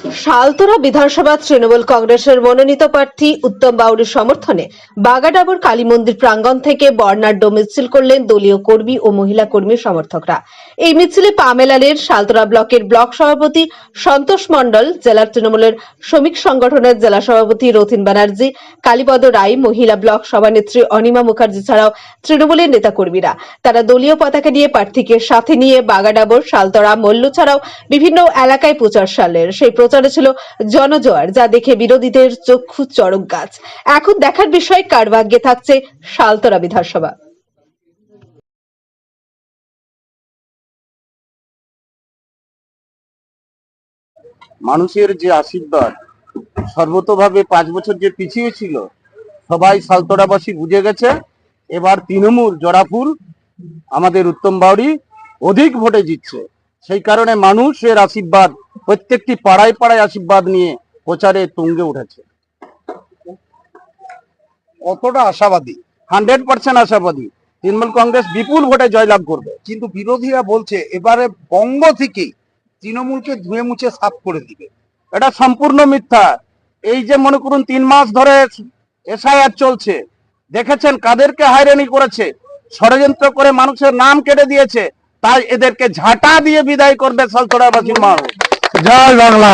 শালতোরা বিধানসভা তৃণমূল কংগ্রেসের মনোনীত প্রার্থী উত্তম বাউরির সমর্থনে বাগাডাবর কালী মন্দির প্রাঙ্গণ থেকে বর্ণাঢ্য মিছিল করলেন দলীয় কর্মী ও মহিলা কর্মী সমর্থকরা। এই মিছিলে পা মেলালেন শালতোরা ব্লকের ব্লক সভাপতি সন্তোষ মণ্ডল, জেলার তৃণমূলের শ্রমিক সংগঠনের জেলা সভাপতি রথিন ব্যানার্জি, কালীপদ রায়, মহিলা ব্লক সভানেত্রী অনিমা মুখার্জি ছাড়াও তৃণমূলের নেতাকর্মীরা। তারা দলীয় পতাকা নিয়ে প্রার্থীকে সাথে নিয়ে বাগাডাবর, শালতোরা, মল্লু ছাড়াও বিভিন্ন এলাকায় প্রচার সারলেন। সেই প্রচারে ছিল জনজোয়ার, যা দেখে বিরোধীদের চক্ষু চড়ক গাছ। এখন দেখার বিষয় কার ভাগ্যে থাকছে শালতোরা বিধানসভা। মানুষের যে আশীর্বাদ সর্বতভাবে 5 বছর যে পিছিয়ে ছিল, সবাই শালতোরাবাসী বুঝে গেছে। এবার তৃণমূল জোড়াফুল আমাদের উত্তম বাউরি অধিক ভোটে জিতছে। সেই কারণে মানুষের আশীর্বাদ, প্রত্যেকটি পাড়ায় পাড়ায় আশীর্বাদ নিয়ে প্রচারে তুঙ্গে উঠেছে। কতটা আশাবাদী? 100% আশাবাদী তৃণমূল কংগ্রেস বিপুল ভোটে জয়লাভ করবে। কিন্তু বিরোধীরা বলছে এবারে বঙ্গ থেকেই তৃণমূলকে ধুয়ে মুছে সাফ করে দিবে। এটা সম্পূর্ণ মিথ্যা। এই যে মনে করুন 3 মাস ধরে এসআইআর চলছে, দেখেছেন কাদেরকে হয়রানি করেছে, ষড়যন্ত্র করে মানুষের নাম কেটে দিয়েছে। তাই এদেরকে ঝাঁটা দিয়ে বিদায় করবে শালতোরাবাসীর মানুষ। জয় বাংলা।